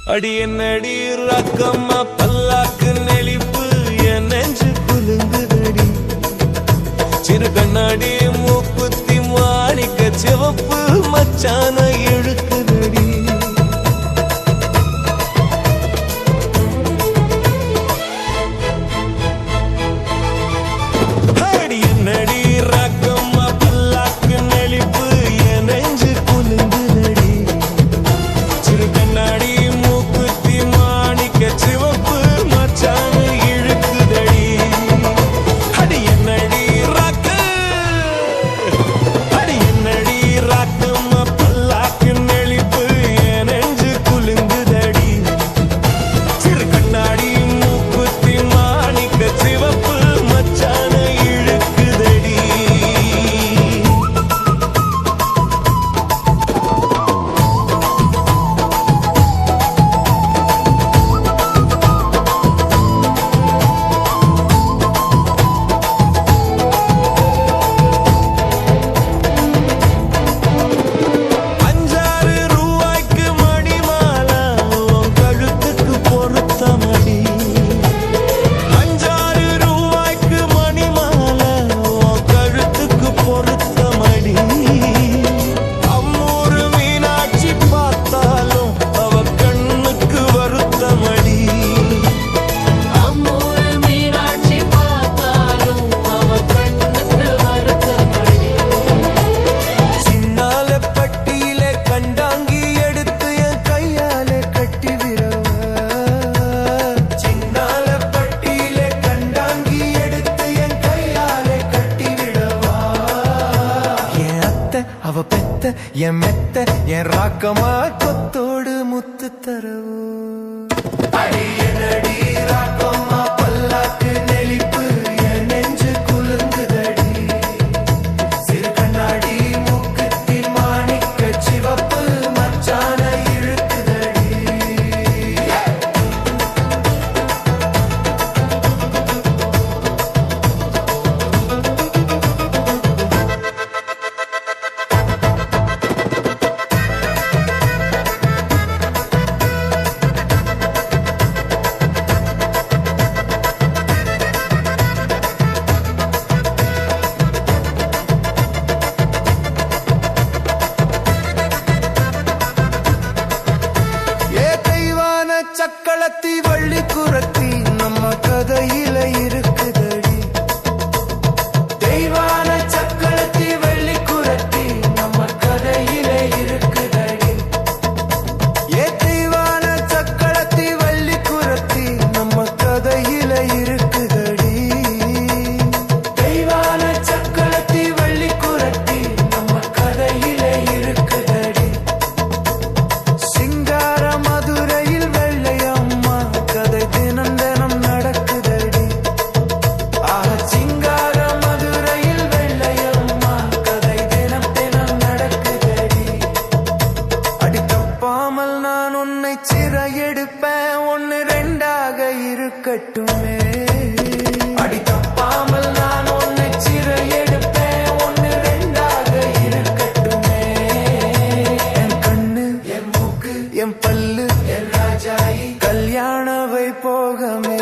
அடி என்னடி ரக்கம்மா பல்லாக்கு நெளிப்பு என் நெஞ்சு குலுங்குதடி சிறு கண்ணாடி மூக்குத்தி மாணிக்க சிவப்பு மச்சான இழுக்குதடி அடி என்னடி ரக்கம்மா பல்லாக்கு நெளிப்பு என் நெஞ்சு குலுங்குதடி சிறு கண்ணாடி சிவப்பு மச்சான இழுக்குதடி அடி என்னடி ராக்கு அடி என்னடி ராக்கம்மா பல்லாக்கு நெளிப்பு என் நெஞ்சு குலுங்குதடி சிறு கண்ணாடி மூக்குத்தி மாணிக்க சிவப்பு மச்சான இழுக்குதடி அவ பெத்த என் மெத்த என் ராக்கமா கொத்தோடு முத்து தரவு அடி என்னடி ராக்கம்மா பல்லாக்கு நெளிப்பு என் நெஞ்சு குலுங்குதடி சிறு கண்ணாடி மூக்குத்தி மாணிக்க சிவப்பு மச்சான இழுக்குதடி சக்களத்தி வள்ளி குரத்தி நம்ம கதையில இருக்குதடி தெய்வான சக்களத்தி வள்ளி குரத்தி நம்ம கதையில இருக்குதடி ஏ தெய்வான சக்களத்தி வள்ளி குரத்தி நம்ம கதையில இருக்குதடி தெய்வான சக்களத்தி வள்ளி குரத்தி நம்ம கதையில இருக்குதடி சிங்கார மதுரையில் எடுப்பேன் ஒன்னு ரெண்டாக இருக்கட்டுமே அடி தப்பாமல் நான் ஒன்னு சிறை எடுப்பேன் ஒன்னு ரெண்டாக இருக்கட்டுமே என் கண்ணு என் மூக்கு என் பல்லு என் ராஜாயி கல்யாண வைபோகமே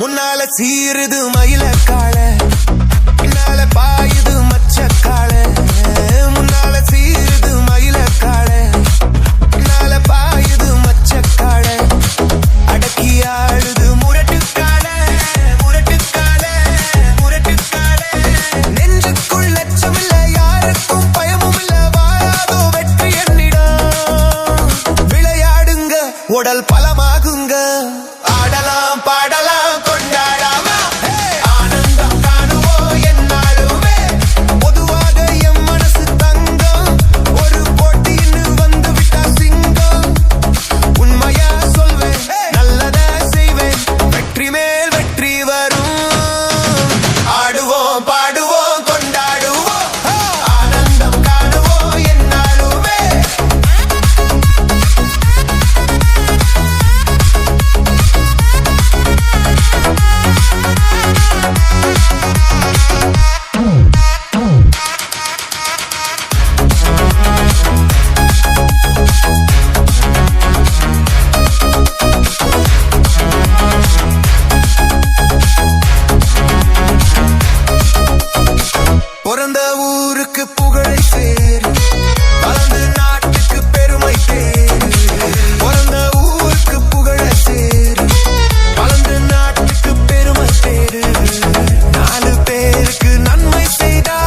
முன்னால சீருது மயிலக்கால, பின்னால பாயுது மச்சக்கால. முன்னால சீருது மயிலக்கால, பின்னால பாயுது மச்சக்கால. அடக்கி ஆடுது முரட்டுக்கால, முரட்டுக்கால, முரட்டுக்கால. நெஞ்சுக்குள் லட்சமில்ல, யாருக்கும் பயமும் இல்ல, வாராதோ வெற்றி என்னிடம். விளையாடுங்க, உடல் பலமாகுங்க, ஆடலாம் பாடலாம் கொண்டாடாமா, ஆனந்தம் காணுவோம் என்னாலுமே. பொதுவாக என் மனசு தங்கம், ஒரு போட்டின்னு வந்து விட்டா சிங்கம். உண்மையா சொல்வேன், நல்லதா செய்வேன், வெற்றி மேல் வெற்றி வரும். ஆடுவோம் பாடுவோம் கொண்டாடுவோம், ஆனந்தம் காணுவோம் என்னாலுமே. பிறந்த ஊருக்கு புகழை சேர், வளர்ந்து நாட்டுக்கு பெருமை தேர். பிறந்த ஊருக்கு புகழை சேர், வளர்ந்து நாட்டுக்கு பெருமை தேர். 4 பேருக்கு நன்மை செய்தா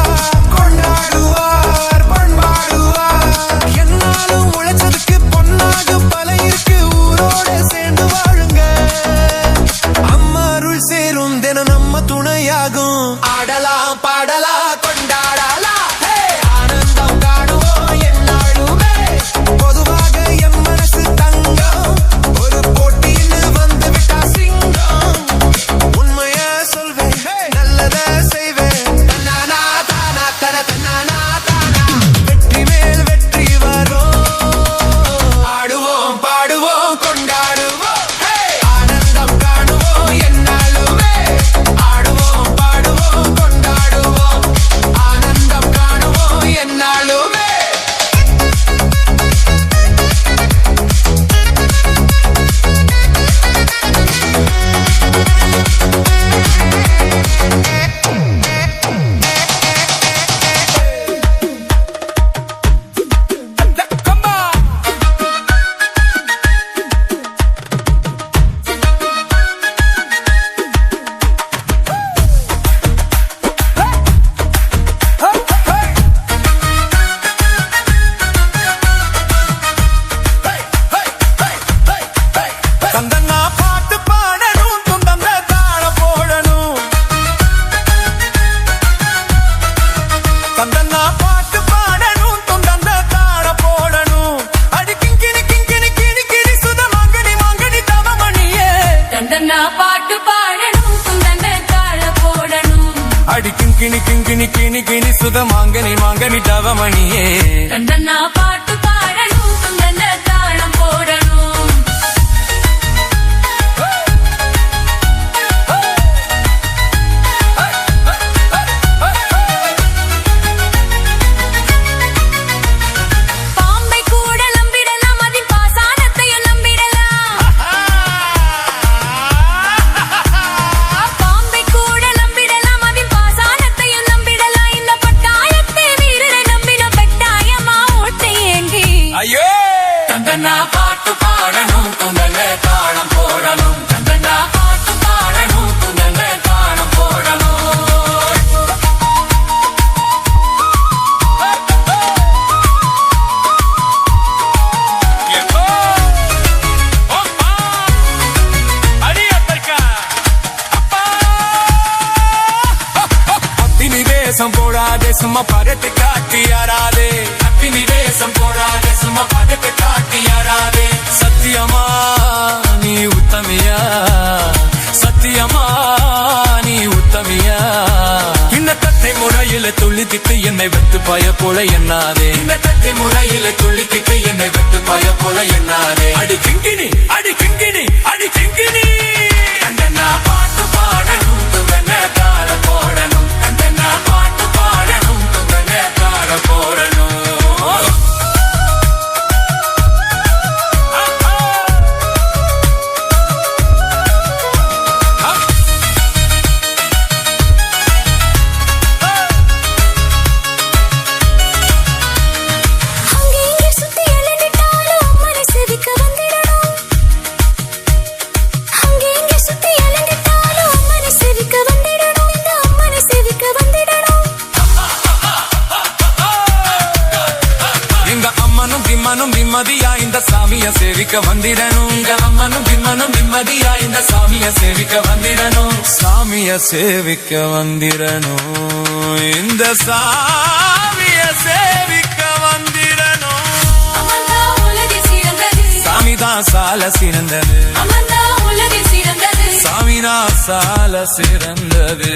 கொண்டாடுவார் பண்பாடுவார். என்னாலும் உழைச்சதுக்கு பொன்னாக பல இருக்கு, ஊரோட சேர்ந்து வாழுங்க. அம்மா அருள் சேரும் தினம் நம்ம துணையாகும். ஆடலாம் பாடலாம் கொண்டாடலாம், ஆனந்தம் காணுவோம் என்னாலுமே. பொதுவாக என் மனசு தங்கம், ஒரு போட்டின்னு வந்து விட்டா சிங்கம். உண்மையா சொல்வேன், நல்லதா செய்வேன், தன்னானா தானா தன தன்னானா தானா. வெற்றி மேல் வெற்றி வரும். ஆடுவோம் பாடுவோம் கொண்டாடுவோம், ஆனந்தம் காணுவோம் என்னாலுமே. ஆடுவோம் பாடுவோம் கொண்டாடுவோம், ஆனந்தம் காணுவோம் என்னாலுமே. தந்தன்னா பாட்டு பாடணும், துந்தந்த தாளம் போடணும். தந்தன்னா பாட்டு பாடணும், துந்தந்த தாளம் போடணும். அடி கிங்கினி கிங்கினி கிணி கிணி சுத மாங்கனி மாங்கனி தவமணியே. தந்தன்னா பாட்டு பாடணும், துந்தந்த தாளம் போடணும். அடி கிங்கினி கிங்கினி கிணி கிணி சுத மாங்கனி மாங்கனி தவமணியே. தந்தன்னா பாட்டு பாடணும், துந்தந்த தாளம் போடணும். பாம்பை கூட நம்பிடலாம், அதில் பாசானத்தையும் நம்பிடலாம். பாம்பை கூட நம்பிடலாம், அதில் பாசானத்தையும் நம்பிடலாம். இந்த பட்டாயத்தை வீரரை நம்பின பெட்டாயமா ஓட்டை ஏங்கி. ஐயோ தந்தன்னா பாட்டு பாடணும், துந்தந்த தாளம் போடணும். தந்தன்னா பாட்டு பாடணும், துந்தந்த தாளம் போடணும். அத்தினிவேசம் போடாதே, சும்மா பரட்டு காட்டி யாராதே. அத்தினிவேசம் போடாதே, சும்மா பரட்டு காட்டி யாராதே. சத்தியமா நீ உத்தமியா, சத்தியமா நீ உத்தமியா. இந்த தத்தை முறையில துள்ளித்திட்டு என்னை வெட்டு பய போல எண்ணாதே. இந்த தத்தை முறையில துள்ளித்திட்டு என்னை வெட்டு பய போல எண்ணாதே. அடி கிங்கினி அடி கிங்கினி அடி கிங்கினி. கண்டனா பாட்டு பாடணும், துந்தன தாளம் போடணும். கண்டனா பாட்டு பாடணும், துந்தன தாளம் போடணும். அம்மனும் திம்மனும் நிம்மதியா இந்த சாமிய சேவிக்க வந்திடணும் உங்க அம்மனும் திம்மனும் நிம்மதியா இந்த சாமிய சேவிக்க வந்திடணும் சாமிய சேவிக்க வந்திடணும் இந்த சாமிய சேவிக்க வந்திடணும் அம்மன்தான் உலகில் சிறந்தது சாமிதான் சால சிறந்தது அம்மன்தான் உலகில் சிறந்தது சாமினா சால சிறந்தது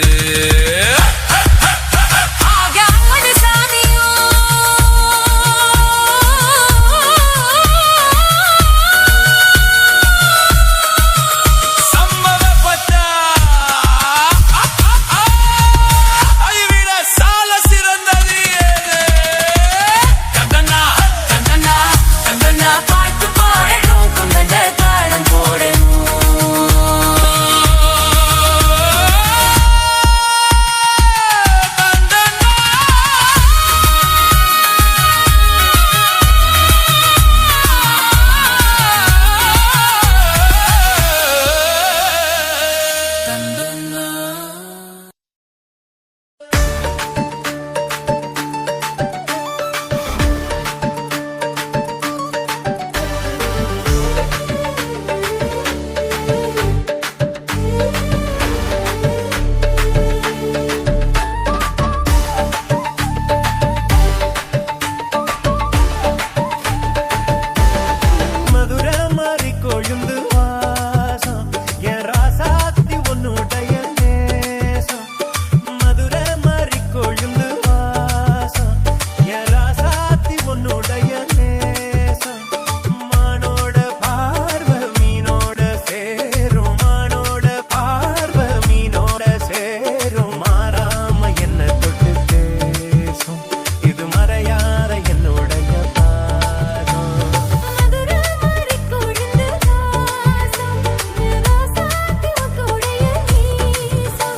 ஆக அம்மனு சாமியோ சம்பவப்பட்ட அறிவிட சால சிறந்தது ஏது? கந்தனா கந்தனா கந்தனா பாட்டு பாடணும் குந்தன தாளம் போடணும் மதுரை மாறி கொழுந்து வாசம் என் ராசாத்தி உன்னுடைய நேசம் மதுரை மாறி கொழுந்து வாசம் என் ராசாத்தி உன்னுடைய நேசம் மானோட பார்வை மீனோட சேரும் மானோட பார்வை மீனோட சேரும் மாறாம என்ன தொட்டு பேசும் இது மறையாத என்னுடைய பாசம் மதுரை மாறி கொழுந்து வாசம் ராசாத்தி உன்னுடைய நேசம்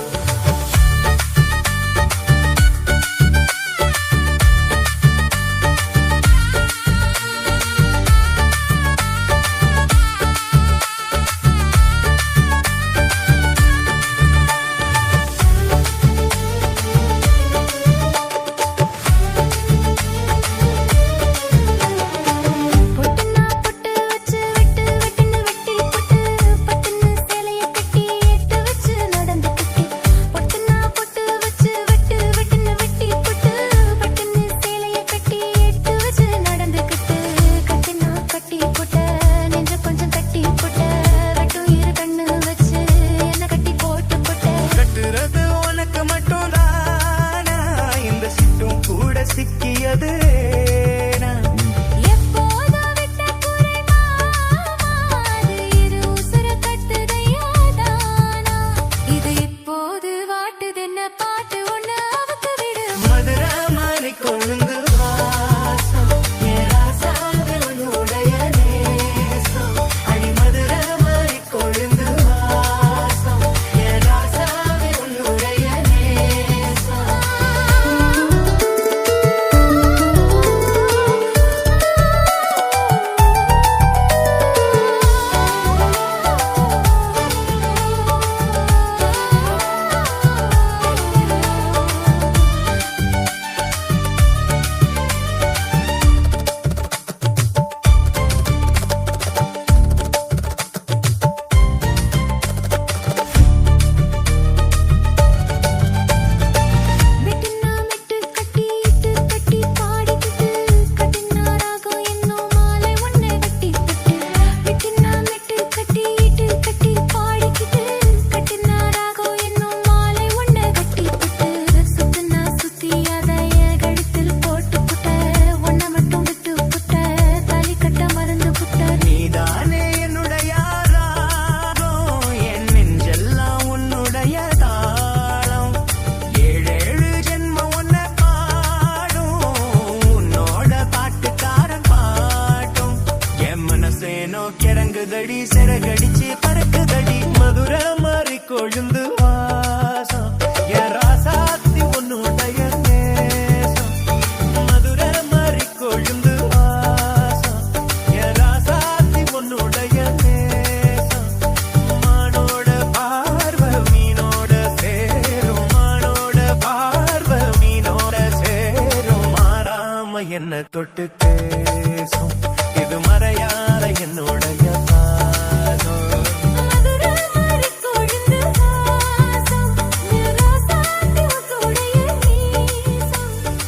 பொட்டுனா பொட்டு வச்சு வெட்டு வெட்டுன்னு வெட்டி பொட்டு பட்டுன்னு சேலைய கட்டி எட்டு வச்சு நடந்துக்கிட்டு பொட்டுனா பொட்டு வச்சு வெட்டு வெட்டுன்னு வெட்டி பொட்டு பட்டுன்னு சேலைய கட்டி எட்டு வச்சு நடந்துக்கிட்டு கட்டினா கட்டி போட்ட நெஞ்ச கொஞ்சம் கட்டி போட்ட வெட்டும் இரு கண்ணு வச்சு என்ன கட்டி போட்டு போட்ட கட்டுறது உனக்கு மட்டும் தானா இந்த சிட்டும் கூட சிக்கியது எப்போதும் விட்ட குறை மாமா அது இரு உசுர கட்டுதையா தானா இது இப்போது வாட்டுதென்ன பாட்டு ஒண்ணு அவுத்து விடு மதுரை மாறி கொழுந்து வாசம் என் ராசாவே உன்னுடைய நேசம் அடி மதுரை மாறி கொழுந்து வாசம் என் ராசாவே உன்னுடைய நேசம் வெட்டுனா மெட்டு கட்டி இட்டு கட்டி பாடிக்கிட்டு கட்டினா ராகம் என்னும் மாலை ஒண்ணு கட்டிக்கிட்டு வெட்டுனா மெட்டு கட்டி இட்டு கட்டி பாடிக்கிட்டு கட்டினா ராகம் என்னும் மாலை ஒண்ணு கட்டிக்கிட்டு சுத்துனா சுத்தி அதைய கழுத்தில் போட்டு புட்ட ஒன்ன மட்டும் விட்டு புட்ட தாலி கட்ட மறந்து புட்ட நீதானே என்னுடைய ராகம் என் நெஞ்செல்லாம் உன்னுடைய தாளம் ஏழேழு ஜென்மம் உன்னை பாடும் உன்னோட பாட்டுக்காரன் பாட்டும் என் மனசேனோ கிறங்குதடி சிறகடிச்சு பறக்குதடி மதுரை மாறி கொழுந்து வாசம் என் ராசாத்தி உன்னுடைய நேசம் மதுரை மாறி கொழுந்து வாசம் என் ராசாத்தி உன்னுடைய நேசம் மானோட பார்வை மீனோட சேரும் மானோட பார்வை மீனோட சேரும் மாறாம என்ன தொட்டு பேசும் இது மறையாத என்னுடைய பாசம் மதுரை மாறி கொழுந்து வாசம் நிராசாத்தி உடைய நீசம்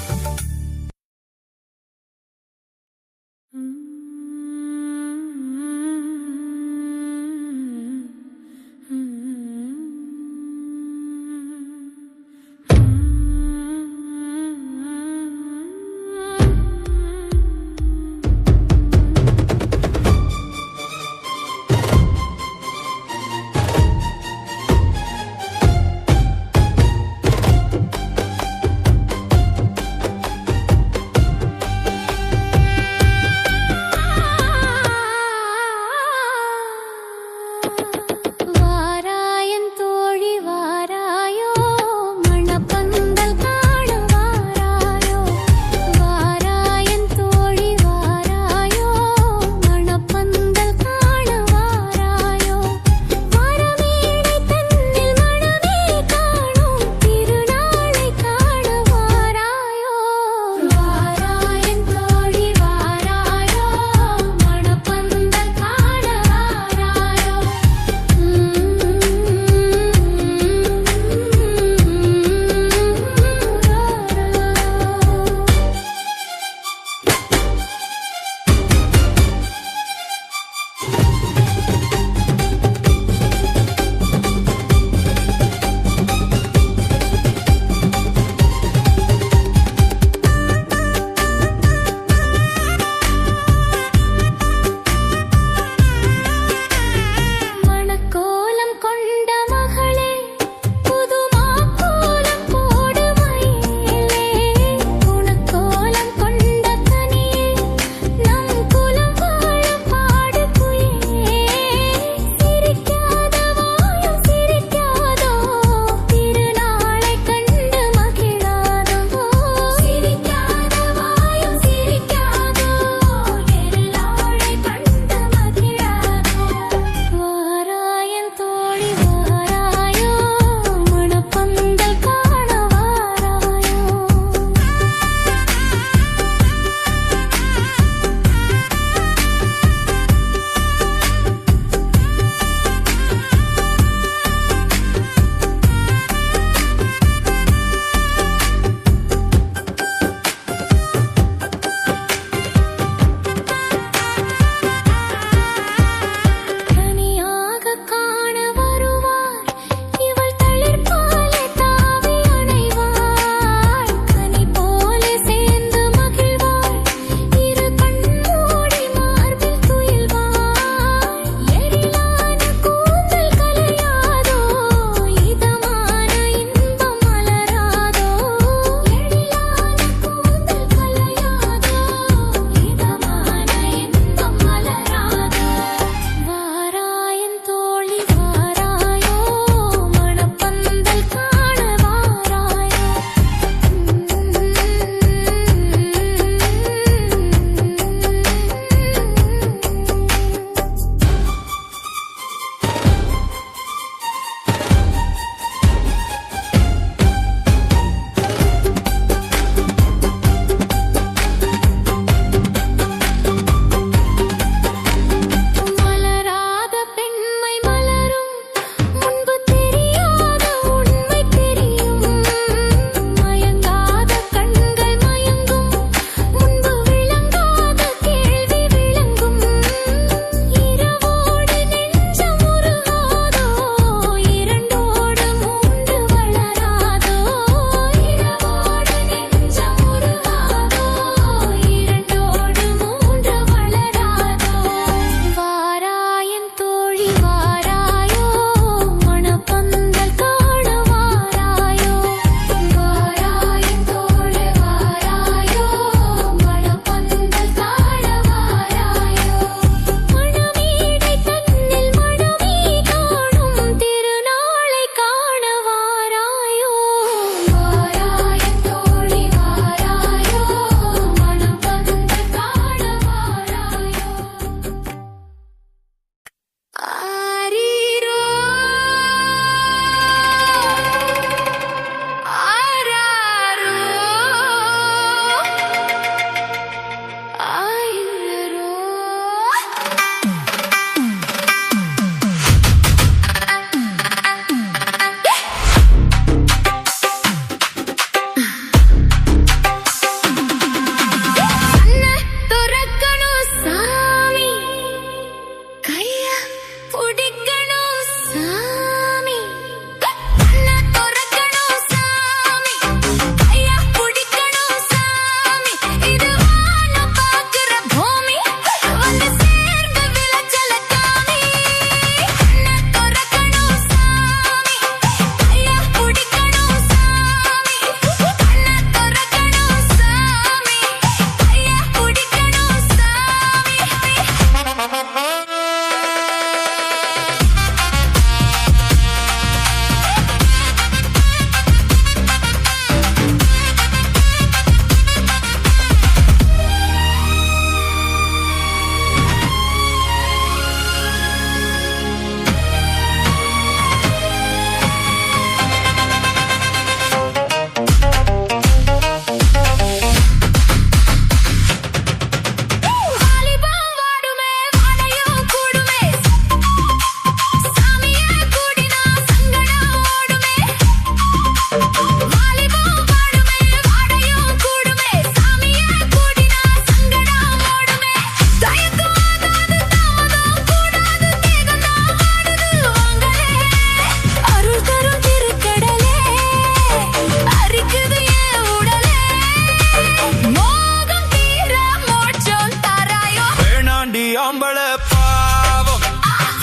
ஆம்பள பாவம்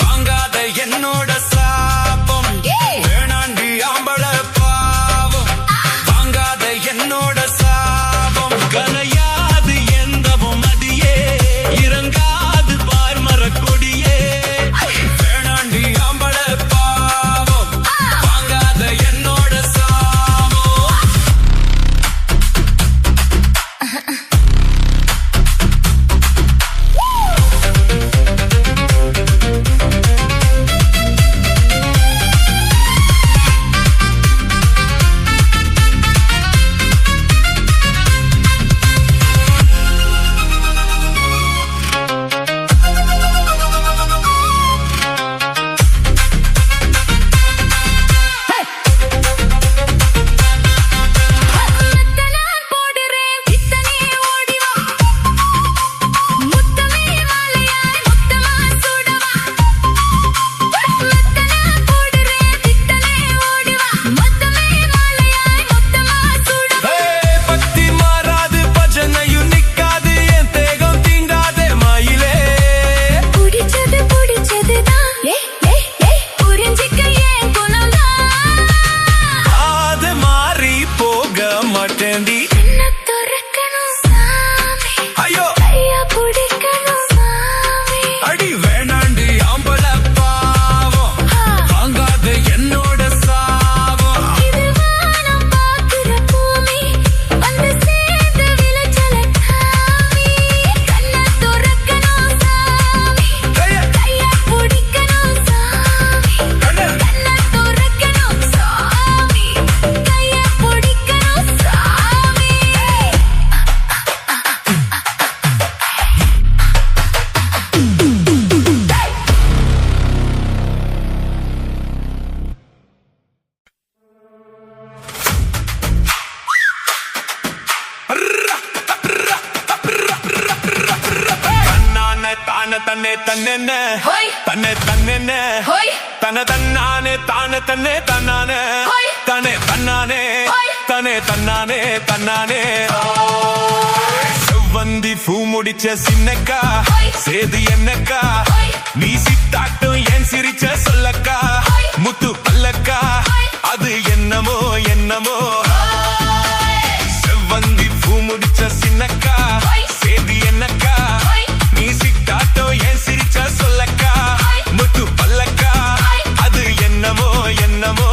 வாங்காத என்னோட சாபம் வேணாண்டி ஆம்பள பாவம் வாங்காத என்னோட சாபம் கலையாது எந்தவும் மதியே இறங்காது பார்மர கொடியே வேணாண்டி ஆம்பள பாவம் வாங்காத என்னோட சாபம் நான் போடுறேன் பித்தனே ஓடி வா முத்தமே மாலையாய் முத்தமா சூடவா நான் போடுறேன் பித்தனே ஓடி வா முத்தமே மாலையாய் முத்தமா சூடவா பத்தி மாறாது பஜனையும் நிக்காது என் தேகம் தீண்டாதே மாயிலே புடிச்சதுதான் புரிஞ்சிக்க ஏன் குணம்தான் அது மாறி போக மாட்டேன்டி கண்ணை திறக்கணும் சாமி ஐயோ கையை பிடிக்கணும் சாமி அடி வேணாண்டி ஆம்பள பாவம் வாங்காத என்னோட சாபம் இது வானம் பார்க்கிற பூமி வந்து சேர்ந்து விளைச்சல காமி கண்ணை திறக்கணும் சாமி கைய கையை பிடிக்கணும் சாமி கண்ணு கண்ணை திறக்கணும் சாமி கையை பிடிக்கணும் சாமி தன்னானே தானே தன்னே தன்னென்ன ஹோய் தன்னை தன்னென்ன ஹோய் தன தன்னானே தானே தன்னே தன்னானே ஹோய். தனே தன்னானே ஹோய். தனே தன்னானே தன்னானே செவ்வந்தி பூ முடிச்ச சின்னக்கா ஹோய். சேது என்னக்கா ஹோய். நீ சித்தாட்டும் ஏன் சிரிச்ச சொல்லக்கா ஹோய். முத்து பல்லக்கா ஹோய். அது என்னமோ என்னமோ செவ்வந்தி பூ முடிச்ச சின்னக்கா ஹோய். சேது என்னக்கா ஹோய். நீ சித்தாட்டோ ஏன் சிரிச்ச சொல்லக்கா ஹோய். முத்து பல்லக்கா ஹோய். அது என்னமோ என்னமோ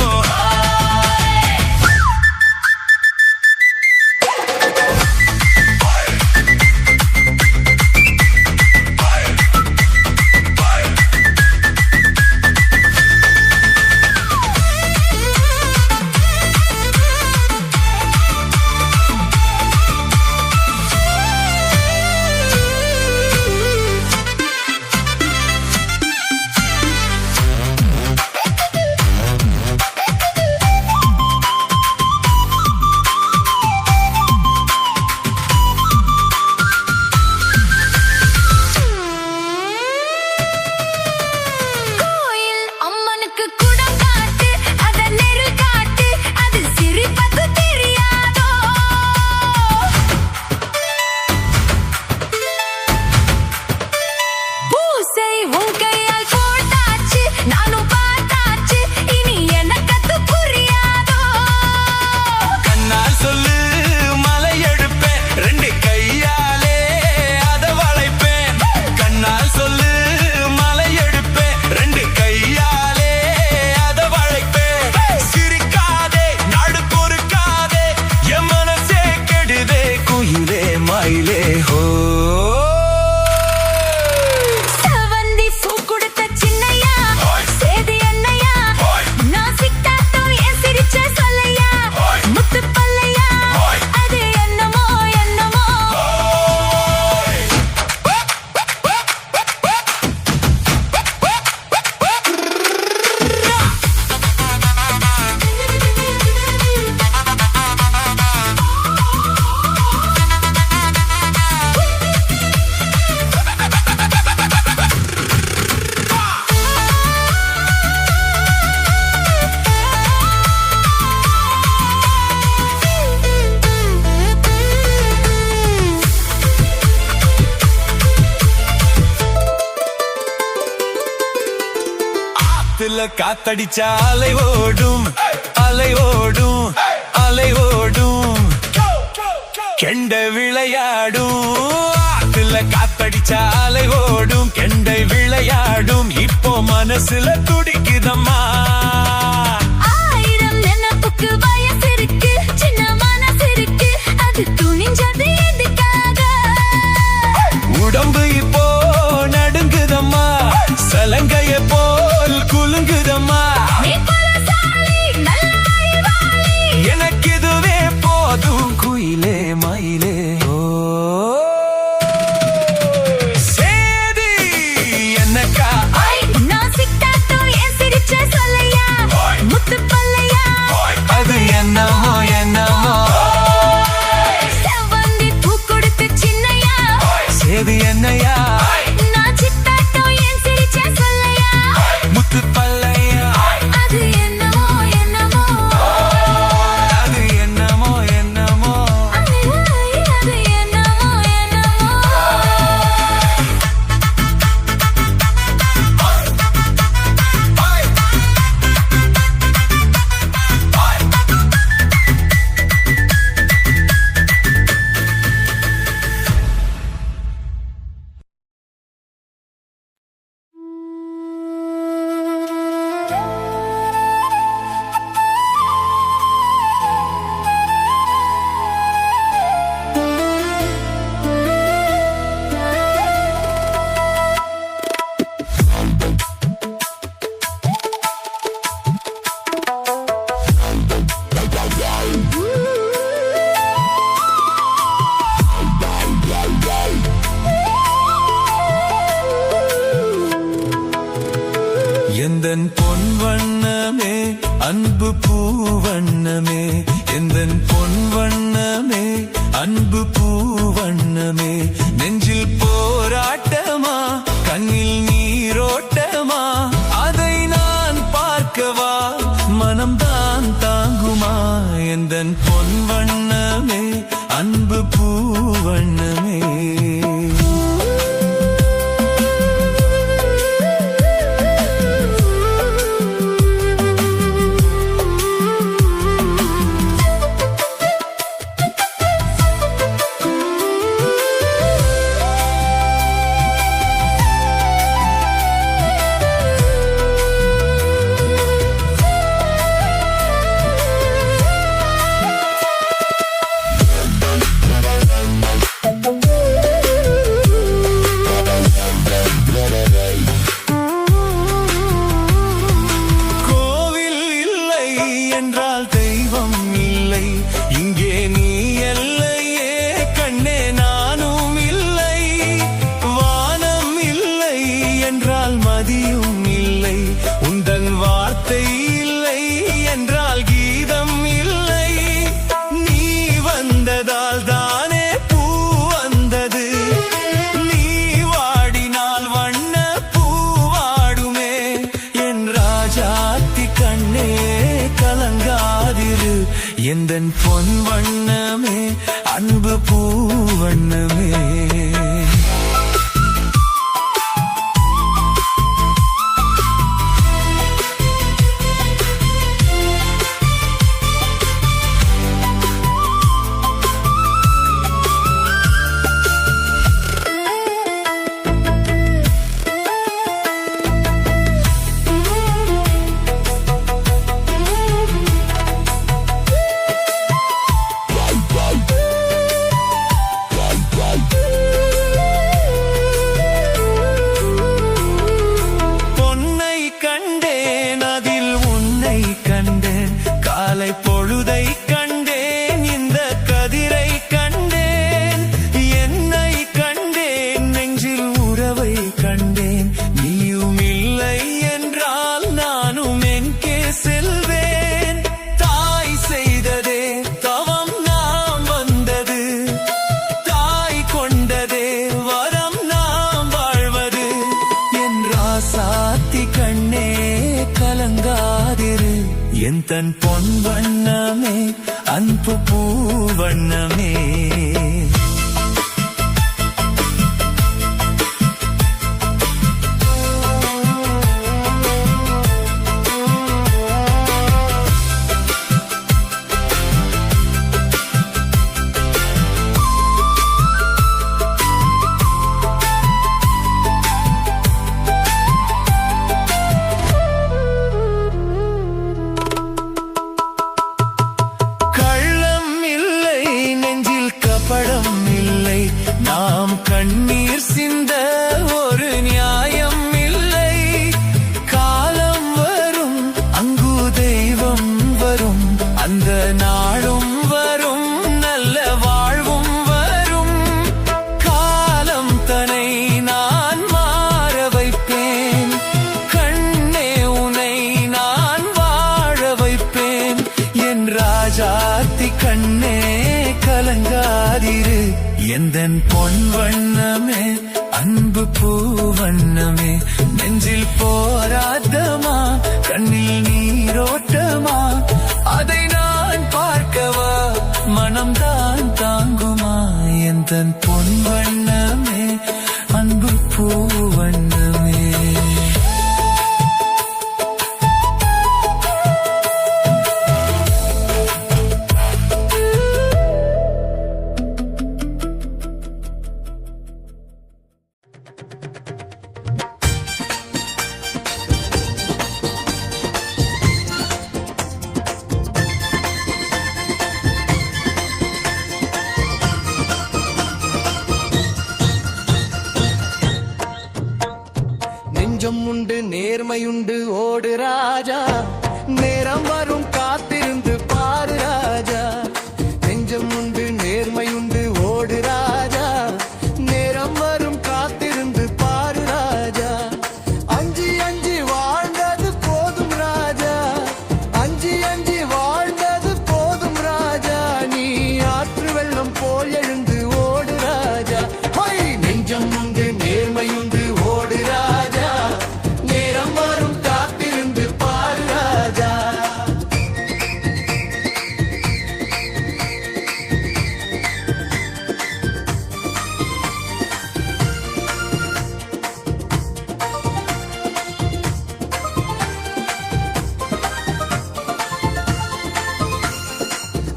ஆத்துல காத்தடிச்சா அலை ஓடும் அலை ஓடும் அலை ஓடும் கெண்டை விளையாடும் ஆத்துல காத்தடிச்சா அலை ஓடும் கெண்டை விளையாடும் இப்போ மனசுல துடிக்குதம்மா ஆயிரம் நினைப்புக்கு வயசு இருக்கு சின்ன மனசு இருக்கு அது துணிஞ்சது எதுக்காக உடம்பு இப்போ நடுங்குதம்மா சலங்கைய போல் குலுங்குதம்மா நீ பலசாலி நல்ல அறிவாளி எனக்கு இதுவே போதும் குயிலே மயிலே ஓ சேதி என்னக்கா நான் சிக்காட்டோ என் சிரிச்ச சொல்லையா முத்து பல்லையா அது என்னமோ என்னமோ செவ்வந்தி பூ கொடுத்த சின்னையா சேதி என்னையா நான் சிக்காட்டோ என் சிரிச்ச சொல்லையா முத்து பல்லையா அது என்னமோ என்னமோ அது என்னமோ என்னமோ அது என்னமோ என்னமோ எந்தன் பொன் வண்ணமே அன்பு பூவண்ணமே எந்தன் பொன் வண்ணமே அன்பு பூவண்ணமே நெஞ்சில் போராட்டமா கண்ணில் நீரோட்டமா அதை நான் பார்க்கவா மனம்தான் தாங்குமா எந்தன் பொன் வண்ணமே அன்பு பூவண்ணமே கோவில் இல்லை என்றால் தெய்வம் இல்லை இங்கே நீ இல்லையே கண்ணே நானும் இல்லை வானம் இல்லை என்றால் மதியும் இல்லை உந்தன் வார்த்தை இல்லை என்றால் கீதம் இல்லை நீ வந்ததால் தானே பூ வந்தது நீ வாடினால் வண்ண பூவாடுமே என் ராஜாத்தி கண்ணே கலங்காதிரு எந்தன் பொன் வண்ணமே அன்பு பூவண்ணமே பொன்னை கண்டேன் அதில் உன்னை கண்டேன் காலை பொழுதை கண்டேன் இந்த கதிரை கண்டேன் என்னை கண்டேன் நெஞ்சில் உறவை கண்டேன் நீயும் இல்லை என்றால் நானும் எங்கே செல்வேன் தாய் செய்ததே தவம் நாம் வந்தது தாய் கொண்டதே வரம் நாம் வாழ்வது என் ராசாத்தி கண்ணே கலங்காதிரு என் தன் பொன் வண்ணமே அன்பு பூவண்ணமே எந்தன் பொன் வண்ணமே அன்பு பூ வண்ணமே நெஞ்சில் போராட்டமா கண்ணில் நீரோட்டமா அதை நான் பார்க்கவா மனம்தான் தாங்குமா எந்தன் பொன் வண்ணமே அன்பு பூ வண்ணமே நெஞ்சம் உண்டு நேர்மையுண்டு ஓடு ராஜா நேரம் வரும் காத்திருந்து பாரு ராஜா நெஞ்சம் உண்டு நேர்மையுண்டு ஓடு ராஜா நேரம் வரும் காத்திருந்து பாரு ராஜா அஞ்சி அஞ்சி வாழ்ந்தது போதும் ராஜா அஞ்சி அஞ்சி வாழ்ந்தது போதும் ராஜா நீ ஆற்று வெள்ளம் போல் எழுந்து ஓடு ராஜா நெஞ்சம் உண்டு நேர்மையுண்டு ஓடு ராஜா நேரம் வரும் காத்திருந்து பாரு ராஜா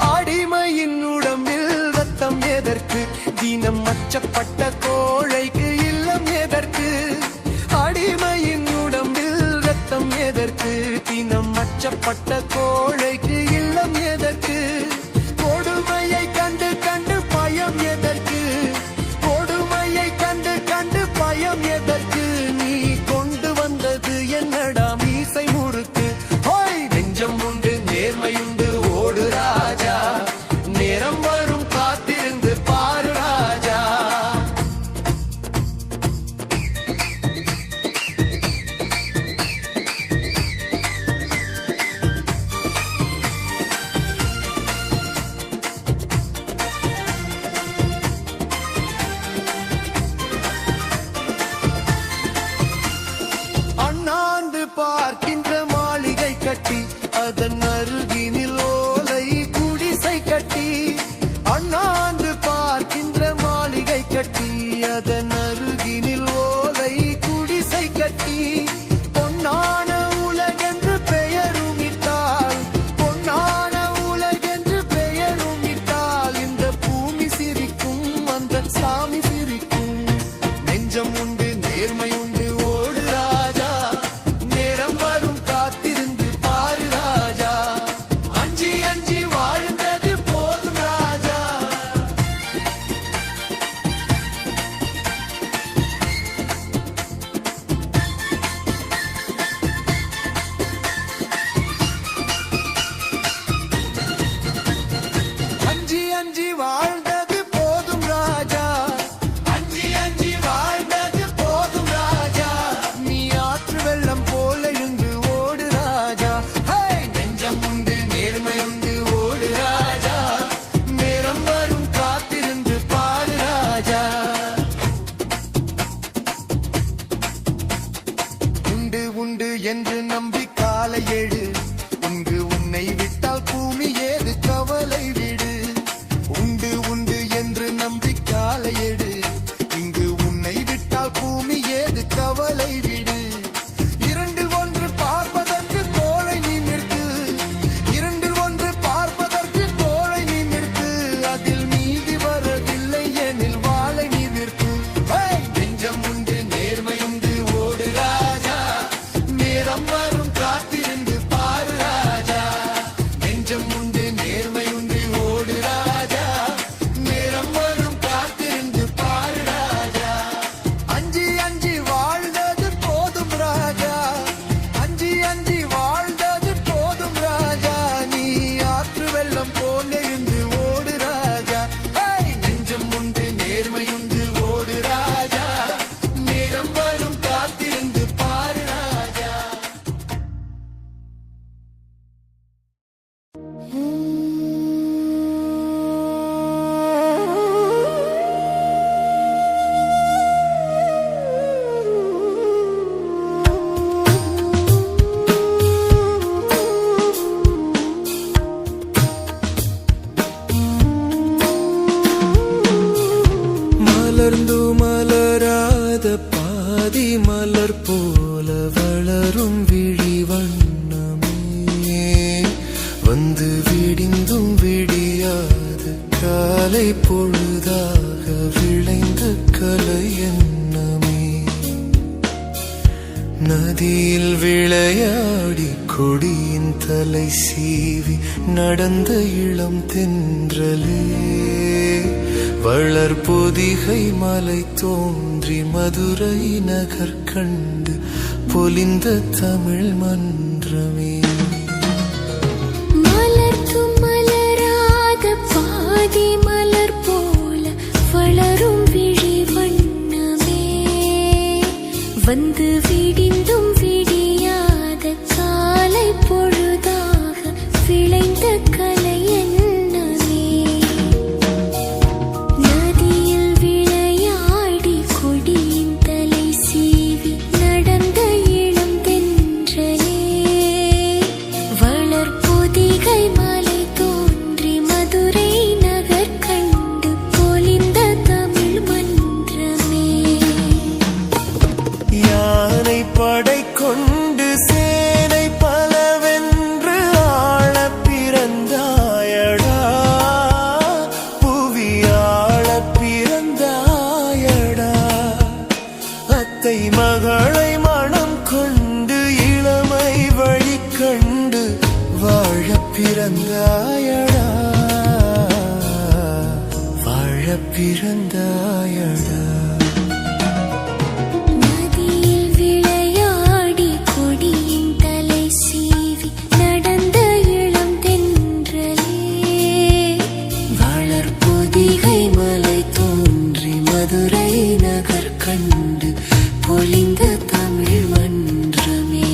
அடிமையின் உடம்பில் ரத்தம் எதற்கு தினம் மச்சப்பட்ட கோழைக்கு இல்லம் எதற்கு அடிமையின் உடம்பில் ரத்தம் எதற்கு தினம் மச்சப்பட்ட கோழைக்கு இல்லம் எதற்கு கொடுமையை கண்டு கண்டு பயம் எதற்கு கொடுமையை கண்டு கண்டு பயம் எதற்கு நீ கொண்டு வந்தது என்னடா மீசை முறுக்கு நெஞ்சம் உண்டு நேர்மையுண்டு ஓடு ராஜா நேரம் வரும் காத்திருந்து பாரு ராஜா அண்ணாந்து பார்க்கின்ற மாளிகை கட்டி அதன் அருகினில் ஓலை குடிசை கட்டி அண்ணாந்து பார்க்கின்ற மாளிகை கட்டி அதன் அருகினில் ஓலை குடிசை கட்டி பொன்னான உலகென்று பெயரும் இட்டால் பொன்னான உலகென்று பெயரும் இட்டால் இந்த பூமி சிரிக்கும் அந்த சாமி சிரிக்கும் நெஞ்சம் உண்டு நேர்மை உண்டு ஓடு ராஜா நேரம் வரும் காத்திருந்து பாரு ராஜா அஞ்சி அஞ்சி வாழ்ந்தது போதும் ராஜா அஞ்சி அஞ்சி வாழ்ந்தது போதும் ராஜா அஞ்சி அஞ்சி வாழ்ந்தது போதும் ராஜா நீ ஆற்று வெள்ளம் போல எழுந்து ஓடு ராஜா நெஞ்சம் உண்டு நேர்மை உண்டு ஓடு ராஜா நேரம் வரும் காத்திருந்து பாரு ராஜா உண்டு உண்டு என்று நம்பி காலை எழு இங்கு உன்னை விட்டால் பூமி ஏது கவலை விடு உண்டு உண்டு என்று நம்பி காலை எடு இங்கு உன்னை விட்டால் பூமி ஏது கவலை விடு இரண்டில் ஒன்று பார்ப்பதற்கு தோளை நீ நிறுத்து இரண்டில் ஒன்று பார்ப்பதற்கு தோளை நீ நிறுத்து அதில் நீதி வரவில்லை எனில் வாளை நீ நிறுத்து நெஞ்சம் உண்டு நேர்மை உண்டு ஓடு ராஜா நேரம் வரும் காத்திருந்து மலராத பாதி மலர் போல வளரும் விழி வண்ணமே வந்து விடிந்தும் விடியாத காலை பொழுதாக விளைந்த கலை எண்ணமே நதியில் விளையாடி கொடியின் தலை சீவி நடந்த இளம் தென்றலே வளர் பொதிகை மலை தோன்றி மதுரை நகர் கண்டு பொலிந்த தமிழ் மன்றமே மலர்க்கும் மலராத பாதி மலர் போல வளரும் விழி வண்ணமே வந்து விடிந்தும் விடியாத காலை பொழுதாக விளைந்த கலை எண்ணமே நதியில் விளையாடி கொடியின் தலை சீவி நடந்த இளம் தென்றலே வளர் பொதிகை மலை தோன்றி மதுரை நகர் கண்டு பொலிந்த தமிழ் மன்றமே யானை படை கொண்டு சேனை பலவென்று ஆள பிறந்தாயடா புவி ஆள பிறந்தாயடா அத்தை மகளை மனம் கொண்டு இளமை வழி கண்டு வாழ பிறந்தாயடா வாழ பிறந்தாயடா நதியில் விளையாடி கொடியின் தலை சீவி நடந்த இளம் தென்றலே வளர் பொதிகை மலை தோன்றி மதுரை நகர் கண்டு பொலிந்த தமிழ் மன்றமே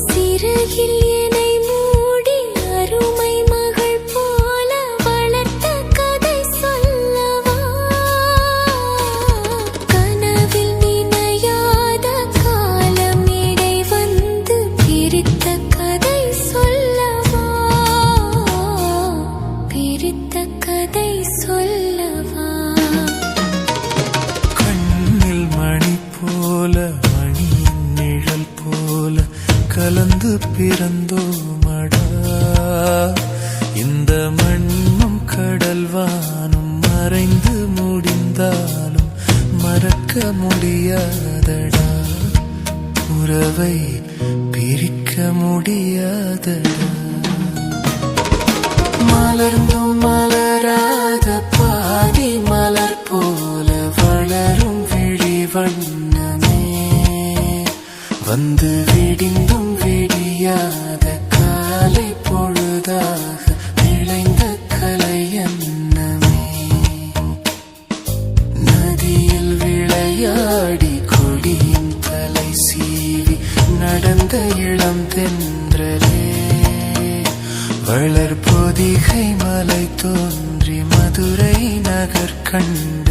சிறகில் என்னை மூடி அருமை மகள் போல வளர்த்த கதை சொல்லவா கனவில் நினையாத காலம் இடை வந்து பிரித்த கதை சொல்லவா பிரித்த கதை சொல்லவா கண்ணில் மணி போல மணியின் நிழல் போல கலந்து பிறந்தோமடா இந்த மண்ணும் கடல் வானும் மறைந்து முடிந்தாலும் மறக்க முடியாதடா உறவை பிரிக்க முடியாதடா மலர்ந்தும் மலராத பாதி மலர் போல வளரும் விழி வண்ணமே வந்து விடிந்தும் விடியாத காலை பொழுதாக விளைந்த கலை எண்ணமே நதியில் விளையாடி கொடியின் தலை சீவி நடந்த இளம் தென்றலே வளர் பொதிகை மலை தோன்றி மதுரை நகர் கண்டு